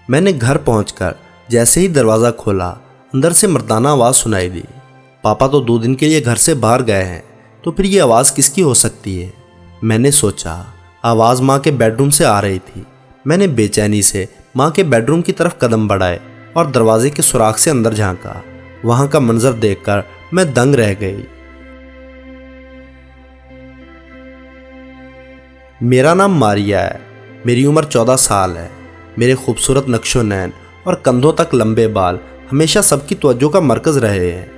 मैंने घर पहुंचकर जैसे ही दरवाज़ा खोला, अंदर से मर्दाना आवाज़ सुनाई दी। पापा तो 2 दिन के लिए घर से बाहर गए हैं, तो फिर ये आवाज़ किसकी हो सकती है? मैंने सोचा। आवाज़ माँ के बेडरूम से आ रही थी। मैंने बेचैनी से माँ के बेडरूम की तरफ कदम बढ़ाए और दरवाजे के सुराख से अंदर झांका। वहाँ का मंजर देखकर मैं दंग रह गई। मेरा नाम मारिया है। मेरी उम्र 14 साल है। मेरे खूबसूरत नक्शो नैन और कंधों तक लंबे बाल हमेशा सबकी तवज्जो का मरकज़ रहे हैं।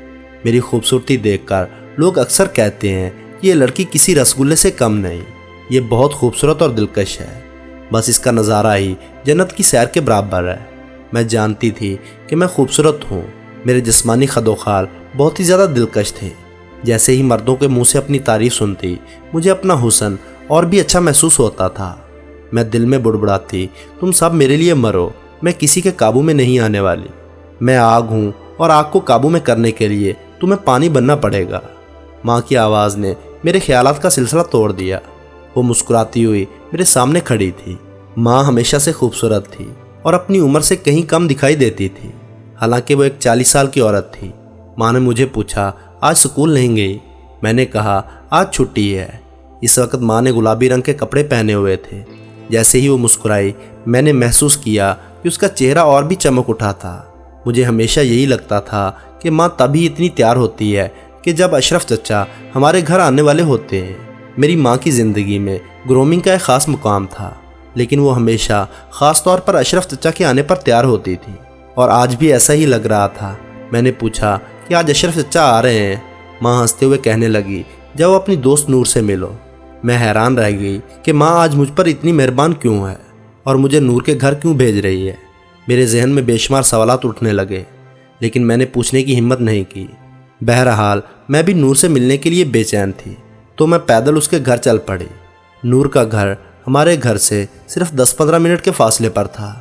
मेरी खूबसूरती देखकर लोग अक्सर कहते हैं कि ये लड़की किसी रसगुल्ले से कम नहीं। ये बहुत खूबसूरत और दिलकश है। बस इसका नज़ारा ही जन्नत की सैर के बराबर है। मैं जानती थी कि मैं खूबसूरत हूँ। मेरे जिस्मानी खदोखाल बहुत ही ज़्यादा दिलकश थे। जैसे ही मर्दों के मुंह से अपनी तारीफ सुनती, मुझे अपना हुस्न और भी अच्छा महसूस होता था। मैं दिल में बुड़बुड़ाती, तुम सब मेरे लिए मरो, मैं किसी के काबू में नहीं आने वाली। मैं आग हूँ और आग को काबू में करने के लिए तुम्हें पानी बनना पड़ेगा। माँ की आवाज़ ने मेरे ख्यालात का सिलसिला तोड़ दिया। वो मुस्कुराती हुई मेरे सामने खड़ी थी। माँ हमेशा से खूबसूरत थी और अपनी उम्र से कहीं कम दिखाई देती थी। हालांकि वो एक 40 साल की औरत थी। माँ ने मुझे पूछा, आज स्कूल नहीं गई? मैंने कहा, आज छुट्टी है। इस वक्त माँ ने गुलाबी रंग के कपड़े पहने हुए थे। जैसे ही वो मुस्कुराई, मैंने महसूस किया कि उसका चेहरा और भी चमक उठा था। मुझे हमेशा यही लगता था कि माँ तभी इतनी तैयार होती है कि जब अशरफ चचा हमारे घर आने वाले होते हैं। मेरी माँ की ज़िंदगी में ग्रूमिंग का एक ख़ास मुकाम था, लेकिन वो हमेशा ख़ास तौर पर अशरफ चचा के आने पर तैयार होती थी, और आज भी ऐसा ही लग रहा था। मैंने पूछा कि आज अशरफ चचा आ रहे हैं? माँ हंसते हुए कहने लगी, जब वो अपनी दोस्त नूर से मिलो। मैं हैरान रह गई कि माँ आज मुझ पर इतनी मेहरबान क्यों है और मुझे नूर के घर क्यों भेज रही है। मेरे जहन में बेशुमार सवालात उठने लगे, लेकिन मैंने पूछने की हिम्मत नहीं की। बहरहाल मैं भी नूर से मिलने के लिए बेचैन थी, तो मैं पैदल उसके घर चल पड़ी। नूर का घर हमारे घर से सिर्फ 10-15 मिनट के फासले पर था।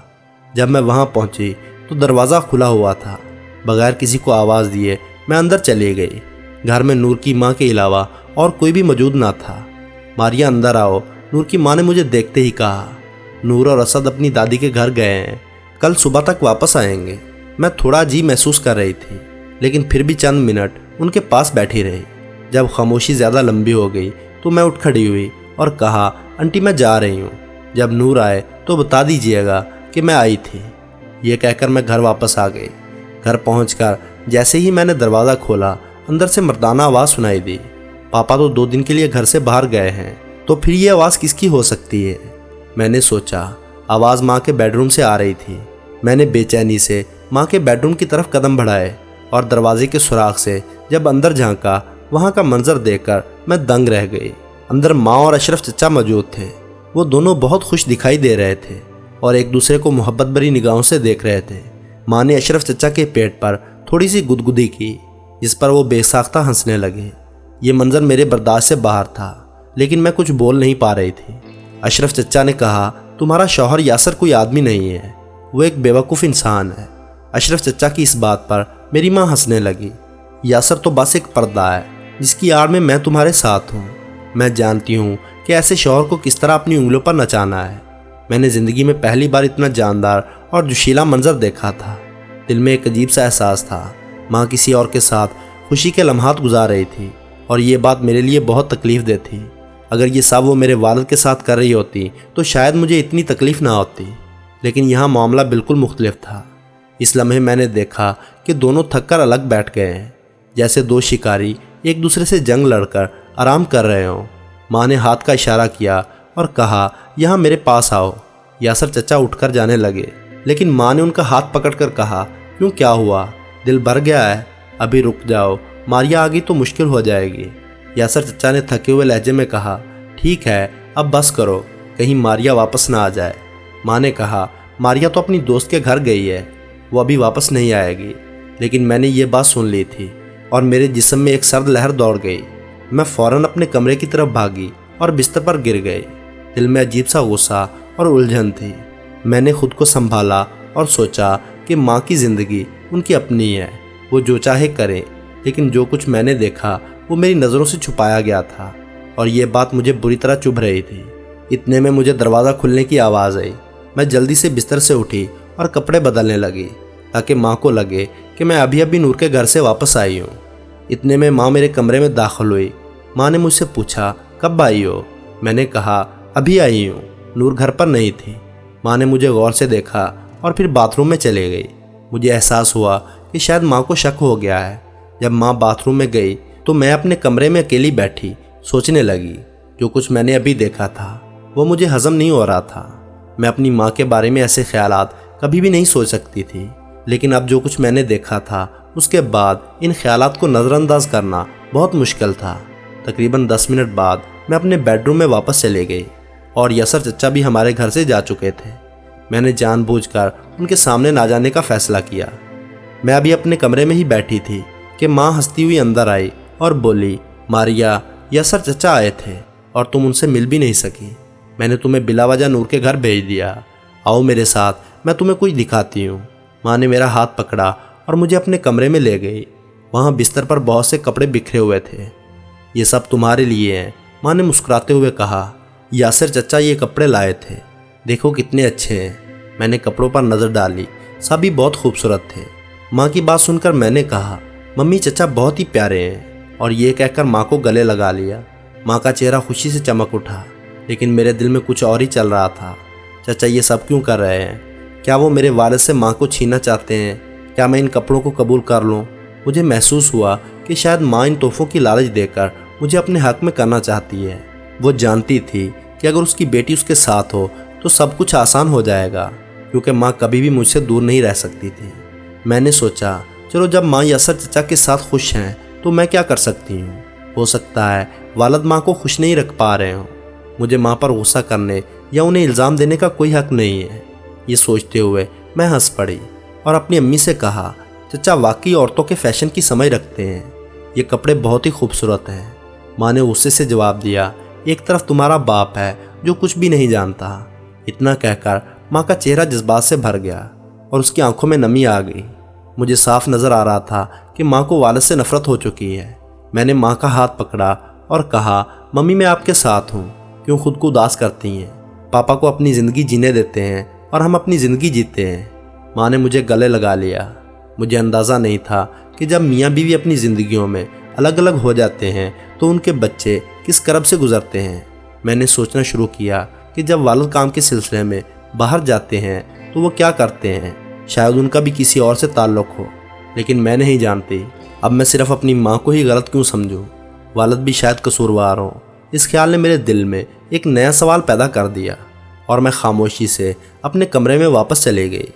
जब मैं वहाँ पहुँची तो दरवाज़ा खुला हुआ था। बगैर किसी को आवाज़ दिए मैं अंदर चली गई। घर में नूर की माँ के अलावा और कोई भी मौजूद ना था। मारिया, अंदर आओ, नूर की माँ ने मुझे देखते ही कहा। नूर और असद अपनी दादी के घर गए हैं, कल सुबह तक वापस आएंगे। मैं थोड़ा अजीब महसूस कर रही थी, लेकिन फिर भी चंद मिनट उनके पास बैठी रही। जब खामोशी ज़्यादा लंबी हो गई तो मैं उठ खड़ी हुई और कहा, आंटी मैं जा रही हूँ। जब नूर आए तो बता दीजिएगा कि मैं आई थी। ये कहकर मैं घर वापस आ गई। घर पहुँचकर जैसे ही मैंने दरवाज़ा खोला, अंदर से मर्दाना आवाज़ सुनाई दी। पापा तो 2 दिन के लिए घर से बाहर गए हैं, तो फिर ये आवाज़ किसकी हो सकती है? मैंने सोचा। आवाज़ माँ के बेडरूम से आ रही थी। मैंने बेचैनी से माँ के बेडरूम की तरफ कदम बढ़ाए और दरवाजे के सुराख से जब अंदर झांका, वहाँ का मंजर देखकर मैं दंग रह गई। अंदर माँ और अशरफ चचा मौजूद थे। वो दोनों बहुत खुश दिखाई दे रहे थे और एक दूसरे को मोहब्बत भरी निगाहों से देख रहे थे। माँ ने अशरफ चचा के पेट पर थोड़ी सी गुदगुदी की, जिस पर वो बेसाख्ता हंसने लगे। ये मंजर मेरे बर्दाश्त से बाहर था, लेकिन मैं कुछ बोल नहीं पा रही थी। अशरफ चचा ने कहा, तुम्हारा शौहर यासर कोई आदमी नहीं है, वो एक बेवकूफ़ इंसान है। अशरफ चचा की इस बात पर मेरी माँ हंसने लगी। यासर तो बस एक पर्दा है, जिसकी आड़ में मैं तुम्हारे साथ हूँ। मैं जानती हूँ कि ऐसे शौहर को किस तरह अपनी उंगलियों पर नचाना है। मैंने ज़िंदगी में पहली बार इतना जानदार और जोशीला मंजर देखा था। दिल में एक अजीब सा एहसास था। माँ किसी और के साथ खुशी के लम्हात गुजार रही थी, और ये बात मेरे लिए बहुत तकलीफ़ दे थी। अगर ये सब वो मेरे वालिद के साथ कर रही होती तो शायद मुझे इतनी तकलीफ़ ना होती, लेकिन यहाँ मामला बिल्कुल मुख्तलिफ था। इस लम्हे मैंने देखा कि दोनों थक कर अलग बैठ गए हैं, जैसे 2 शिकारी एक दूसरे से जंग लड़कर आराम कर रहे हों। माँ ने हाथ का इशारा किया और कहा, यहाँ मेरे पास आओ। यासर चचा उठकर जाने लगे, लेकिन माँ ने उनका हाथ पकड़कर कहा, क्यों, क्या हुआ? दिल भर गया है? अभी रुक जाओ, मारिया आ गई तो मुश्किल हो जाएगी। यासर चचा ने थके हुए लहजे में कहा, ठीक है, अब बस करो, कहीं मारिया वापस ना आ जाए। माँ ने कहा, मारिया तो अपनी दोस्त के घर गई है, वो अभी वापस नहीं आएगी। लेकिन मैंने ये बात सुन ली थी और मेरे जिस्म में एक सर्द लहर दौड़ गई। मैं फ़ौरन अपने कमरे की तरफ भागी और बिस्तर पर गिर गई। दिल में अजीब सा गुस्सा और उलझन थी। मैंने खुद को संभाला और सोचा कि माँ की ज़िंदगी उनकी अपनी है, वो जो चाहे करें। लेकिन जो कुछ मैंने देखा वो मेरी नज़रों से छुपाया गया था, और ये बात मुझे बुरी तरह चुभ रही थी। इतने में मुझे दरवाज़ा खुलने की आवाज़ आई। मैं जल्दी से बिस्तर से उठी और कपड़े बदलने लगी ताकि माँ को लगे कि मैं अभी अभी नूर के घर से वापस आई हूँ। इतने में माँ मेरे कमरे में दाखिल हुई। माँ ने मुझसे पूछा, कब आई हो? मैंने कहा, अभी आई हूँ। नूर घर पर नहीं थी। माँ ने मुझे गौर से देखा और फिर बाथरूम में चले गई। मुझे एहसास हुआ कि शायद माँ को शक हो गया है। जब माँ बाथरूम में गई तो मैं अपने कमरे में अकेली बैठी सोचने लगी। जो कुछ मैंने अभी देखा था वो मुझे हजम नहीं हो रहा था। मैं अपनी माँ के बारे में ऐसे ख्यालात कभी भी नहीं सोच सकती थी, लेकिन अब जो कुछ मैंने देखा था उसके बाद इन ख्यालात को नज़रअंदाज करना बहुत मुश्किल था। तकरीबन 10 मिनट बाद मैं अपने बेडरूम में वापस चले गई और यसर चचा भी हमारे घर से जा चुके थे। मैंने जानबूझकर उनके सामने ना जाने का फ़ैसला किया। मैं अभी अपने कमरे में ही बैठी थी कि माँ हंसती हुई अंदर आई और बोली, मारिया, यसर चचा आए थे और तुम उनसे मिल भी नहीं सकी। मैंने तुम्हें बिलावजह नूर के घर भेज दिया। आओ मेरे साथ, मैं तुम्हें कुछ दिखाती हूँ। माँ ने मेरा हाथ पकड़ा और मुझे अपने कमरे में ले गई। वहाँ बिस्तर पर बहुत से कपड़े बिखरे हुए थे। ये सब तुम्हारे लिए हैं, माँ ने मुस्कुराते हुए कहा। यासिर चचा ये कपड़े लाए थे, देखो कितने अच्छे हैं। मैंने कपड़ों पर नज़र डाली, सभी बहुत खूबसूरत थे। माँ की बात सुनकर मैंने कहा, मम्मी चचा बहुत ही प्यारे हैं, और ये कहकर माँ को गले लगा लिया। माँ का चेहरा खुशी से चमक उठा, लेकिन मेरे दिल में कुछ और ही चल रहा था। चचा ये सब क्यों कर रहे हैं? क्या वो मेरे वालिद से माँ को छीनना चाहते हैं? क्या मैं इन कपड़ों को कबूल कर लूँ? मुझे महसूस हुआ कि शायद माँ इन तोहफों की लालच देकर मुझे अपने हक में करना चाहती है। वो जानती थी कि अगर उसकी बेटी उसके साथ हो तो सब कुछ आसान हो जाएगा, क्योंकि माँ कभी भी मुझसे दूर नहीं रह सकती थी। मैंने सोचा, चलो जब माँ यासिर चचा के साथ खुश हैं तो मैं क्या कर सकती हूँ? हो सकता है वालिद माँ को खुश नहीं रख पा रहे हों। मुझे माँ पर गुस्सा करने या उन्हें इल्ज़ाम देने का कोई हक नहीं है। ये सोचते हुए मैं हंस पड़ी और अपनी अम्मी से कहा, चचा वाकई औरतों के फैशन की समझ रखते हैं, ये कपड़े बहुत ही खूबसूरत हैं। माँ ने गुस्से से जवाब दिया, एक तरफ तुम्हारा बाप है जो कुछ भी नहीं जानता। इतना कहकर माँ का चेहरा जज्बात से भर गया और उसकी आंखों में नमी आ गई। मुझे साफ नज़र आ रहा था कि माँ को वालिद से नफरत हो चुकी है। मैंने माँ का हाथ पकड़ा और कहा, मम्मी मैं आपके साथ हूँ, क्यों खुद को उदास करती हैं? पापा को अपनी ज़िंदगी जीने देते हैं और हम अपनी ज़िंदगी जीते हैं। माँ ने मुझे गले लगा लिया। मुझे अंदाज़ा नहीं था कि जब मियाँ बीवी अपनी ज़िंदगियों में अलग अलग हो जाते हैं तो उनके बच्चे किस करब से गुजरते हैं। मैंने सोचना शुरू किया कि जब वालिद काम के सिलसिले में बाहर जाते हैं तो वो क्या करते हैं। शायद उनका भी किसी और से ताल्लुक़ हो, लेकिन मैं नहीं जानती। अब मैं सिर्फ अपनी माँ को ही गलत क्यों समझूं? वालिद भी शायद कसूरवार हो। इस ख्याल ने मेरे दिल में एक नया सवाल पैदा कर दिया और मैं खामोशी से अपने कमरे में वापस चले गई।